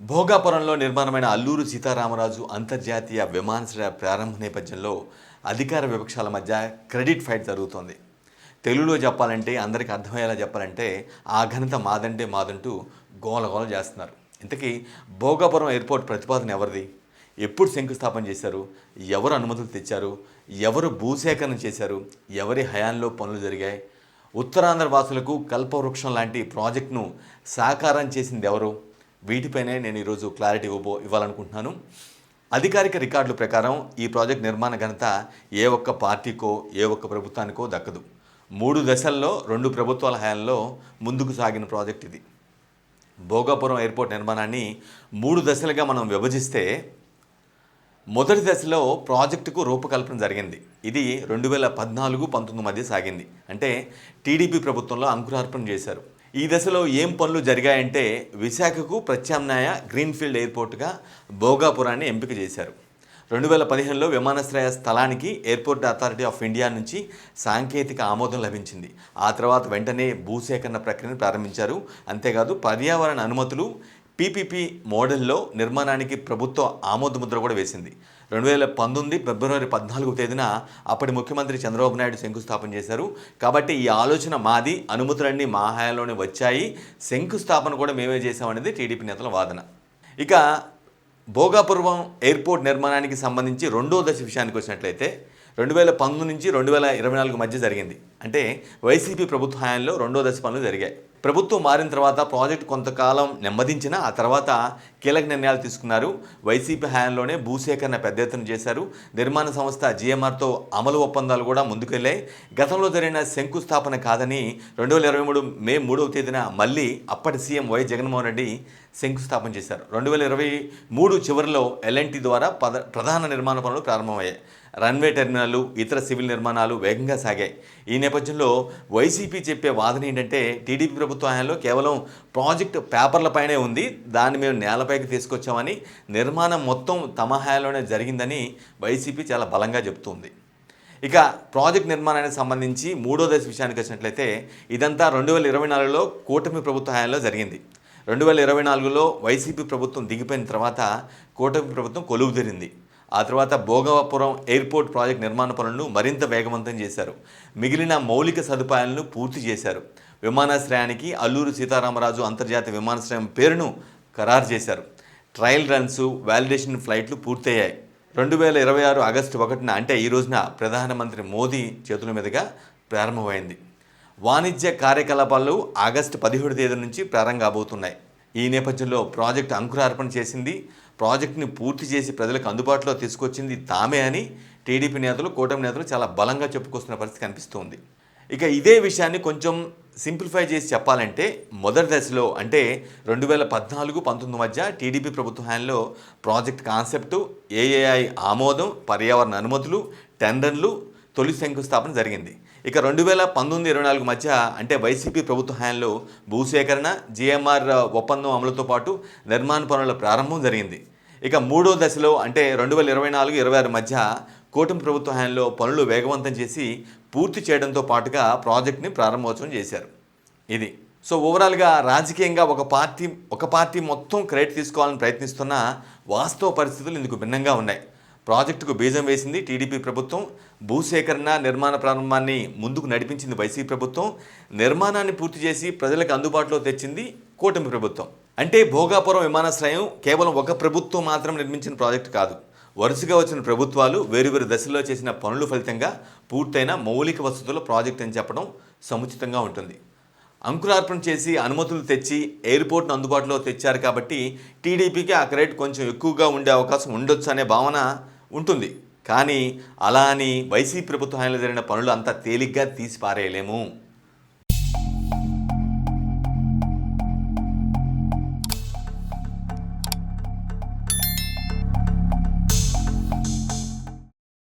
భోగాపురంలో నిర్మాణమైన అల్లూరు సీతారామరాజు అంతర్జాతీయ విమానాశ్రయ ప్రారంభ నేపథ్యంలో అధికార విపక్షాల మధ్య క్రెడిట్ ఫైట్ జరుగుతోంది. తెలుగులో చెప్పాలంటే, అందరికీ అర్థమయ్యేలా చెప్పాలంటే, ఆ ఘనత మాదంటే మాదంటూ గోలగోల చేస్తున్నారు. ఇంతకీ భోగాపురం ఎయిర్పోర్ట్ ప్రతిపాదన ఎవరిది? ఎప్పుడు శంకుస్థాపన చేశారు? ఎవరు అనుమతులు తెచ్చారు? ఎవరు భూసేకరణ చేశారు? ఎవరి హయాంలో పనులు జరిగాయి? ఉత్తరాంధ్ర వాసులకు కల్పవృక్షం లాంటి ప్రాజెక్టును సాకారం చేసింది ఎవరు? వీటిపైనే నేను ఈరోజు క్లారిటీ ఇవ్వాలనుకుంటున్నాను. అధికారిక రికార్డుల ప్రకారం ఈ ప్రాజెక్ట్ నిర్మాణ ఘనత ఏ ఒక్క పార్టీకో ఏ ఒక్క ప్రభుత్వానికో దక్కదు. 3 దశల్లో 2 ప్రభుత్వాల హయాంలో ముందుకు సాగిన ప్రాజెక్ట్ ఇది. భోగాపురం ఎయిర్పోర్ట్ నిర్మాణాన్ని 3 దశలుగా మనం విభజిస్తే, మొదటి దశలో ప్రాజెక్టుకు రూపకల్పన జరిగింది. ఇది 2014-19 మధ్య సాగింది. అంటే టీడీపీ ప్రభుత్వంలో అంకురార్పణ చేశారు. ఈ దశలో ఏం పనులు జరిగాయంటే, విశాఖకు ప్రత్యామ్నాయ గ్రీన్ఫీల్డ్ ఎయిర్పోర్ట్గా భోగాపురాన్ని ఎంపిక చేశారు. 2015లో విమానాశ్రయ స్థలానికి ఎయిర్పోర్ట్ అథారిటీ ఆఫ్ ఇండియా నుంచి సాంకేతిక ఆమోదం లభించింది. ఆ తర్వాత వెంటనే భూసేకరణ ప్రక్రియను ప్రారంభించారు. అంతేకాదు పర్యావరణ అనుమతులు పీపీపీ మోడల్లో నిర్మాణానికి ప్రభుత్వ ఆమోదముద్ర కూడా వేసింది. 2019 ఫిబ్రవరి 14వ తేదీన అప్పటి ముఖ్యమంత్రి చంద్రబాబు నాయుడు శంకుస్థాపన చేశారు. కాబట్టి ఈ ఆలోచన మాది, అనుమతులన్నీ మా హయాంలోనే వచ్చాయి, శంకుస్థాపన కూడా మేమే చేశామనేది టీడీపీ నేతల వాదన. ఇక భోగాపురం ఎయిర్పోర్ట్ నిర్మాణానికి సంబంధించి 2వ దశ విషయానికి వచ్చినట్లయితే, 2019 నుంచి 2024 మధ్య జరిగింది. అంటే వైసీపీ ప్రభుత్వ హయాంలో 2వ దశ పనులు జరిగాయి. ప్రభుత్వం మారిన తర్వాత ప్రాజెక్టు కొంతకాలం నెమ్మదించిన ఆ తర్వాత కీలక నిర్ణయాలు తీసుకున్నారు. వైసీపీ హయాంలోనే భూసేకరణ పెద్ద ఎత్తున చేశారు. నిర్మాణ సంస్థ జీఎంఆర్తో అమలు ఒప్పందాలు కూడా ముందుకెళ్ళాయి. గతంలో జరిగిన శంకుస్థాపన కాదని 2023 మే 3వ తేదీన మళ్ళీ అప్పటి సీఎం వై జగన్మోహన్ రెడ్డి శంకుస్థాపన చేశారు. 2023 చివరిలో ఎల్ఎన్టీ ద్వారా ప్రధాన నిర్మాణ పనులు ప్రారంభమయ్యాయి. రన్వే టెర్మినల్, ఇతర సివిల్ నిర్మాణాలు వేగంగా సాగాయి. ఈ నేపథ్యంలో వైసీపీ చెప్పే వాదన ఏంటంటే, టీడీపీ ప్రభుత్వ హయాంలో కేవలం ప్రాజెక్టు పేపర్లపైనే ఉంది, దాన్ని మేము నేలపైకి తీసుకొచ్చామని, నిర్మాణం మొత్తం తమ హయాంలోనే జరిగిందని వైసీపీ చాలా బలంగా చెబుతుంది. ఇక ప్రాజెక్ట్ నిర్మాణానికి సంబంధించి 3వ దశ విషయానికి వచ్చినట్లయితే, ఇదంతా 2024లో కూటమి ప్రభుత్వ హయాంలో జరిగింది. 2024లో వైసీపీ ప్రభుత్వం దిగిపోయిన తర్వాత కూటమి ప్రభుత్వం కొలువుదీరింది. ఆ తర్వాత భోగాపురం ఎయిర్పోర్ట్ ప్రాజెక్ట్ నిర్మాణ పనులను మరింత వేగవంతం చేశారు. మిగిలిన మౌలిక సదుపాయాలను పూర్తి చేశారు. విమానాశ్రయానికి అల్లూరు సీతారామరాజు అంతర్జాతీయ విమానాశ్రయం పేరును ఖరారు చేశారు. ట్రయల్ రన్స్, వ్యాలిడేషన్ ఫ్లైట్లు పూర్తయ్యాయి. 2026 ఆగస్టు 1న అంటే ఈ రోజున ప్రధానమంత్రి మోదీ చేతుల మీదుగా ప్రారంభమైంది. వాణిజ్య కార్యకలాపాలు ఆగస్టు 17వ తేదీ నుంచి ప్రారంభం కాబోతున్నాయి. ఈ నేపథ్యంలో ప్రాజెక్టు అంకురార్పణ చేసింది, ప్రాజెక్టుని పూర్తి చేసి ప్రజలకు అందుబాటులో తీసుకొచ్చింది తామే అని టీడీపీ నేతలు, కూటమి నేతలు చాలా బలంగా చెప్పుకొస్తున్న పరిస్థితి కనిపిస్తుంది. ఇక ఇదే విషయాన్ని కొంచెం సింప్లిఫై చేసి చెప్పాలంటే, మొదటి దశలో అంటే 2014-19 మధ్య టీడీపీ ప్రభుత్వ హయాంలో ప్రాజెక్ట్ కాన్సెప్టు, ఏఏఐ ఆమోదం, పర్యావరణ అనుమతులు, టెండర్లు, తొలి శంకుస్థాపన జరిగింది. ఇక 2019-24 మధ్య అంటే వైసీపీ ప్రభుత్వ హయాంలో భూసేకరణ, జీఎంఆర్ ఒప్పందం అమలుతో పాటు నిర్మాణ పనుల ప్రారంభం జరిగింది. ఇక 3వ దశలో అంటే 2024-26 మధ్య కూటమి ప్రభుత్వ హయాంలో పనులు వేగవంతం చేసి పూర్తి చేయడంతో పాటుగా ప్రాజెక్ట్ని ప్రారంభోత్సవం చేశారు. ఇది సో ఓవరాల్గా రాజకీయంగా ఒక పార్టీ మొత్తం క్రెడిట్ తీసుకోవాలని ప్రయత్నిస్తున్న వాస్తవ పరిస్థితులు ఇందుకు భిన్నంగా ఉన్నాయి. ప్రాజెక్టుకు బీజం వేసింది టీడీపీ ప్రభుత్వం, భూసేకరణ, నిర్మాణ ప్రారంభాన్ని ముందుకు నడిపించింది వైసీపీ ప్రభుత్వం, నిర్మాణాన్ని పూర్తి చేసి ప్రజలకు అందుబాటులో తెచ్చింది కూటమి ప్రభుత్వం. అంటే భోగాపురం విమానాశ్రయం కేవలం ఒక ప్రభుత్వం మాత్రం నిర్మించిన ప్రాజెక్టు కాదు. వరుసగా వచ్చిన ప్రభుత్వాలు వేరువేరు దశల్లో చేసిన పనుల ఫలితంగా పూర్తయిన మౌలిక వసతుల ప్రాజెక్ట్ అని చెప్పడం సముచితంగా ఉంటుంది. అంకురార్పణ చేసి అనుమతులు తెచ్చి ఎయిర్పోర్ట్ను అందుబాటులో తెచ్చారు కాబట్టి టీడీపీకి ఆ క్రెడిట్ కొంచెం ఎక్కువగా ఉండే అవకాశం ఉండొచ్చు అనే భావన ఉంటుంది. కానీ అలా అని వైసీపీ ప్రభుత్వ హయాంలో జరిగిన పనులు అంత తేలిగ్గా తీసి పారేయలేము.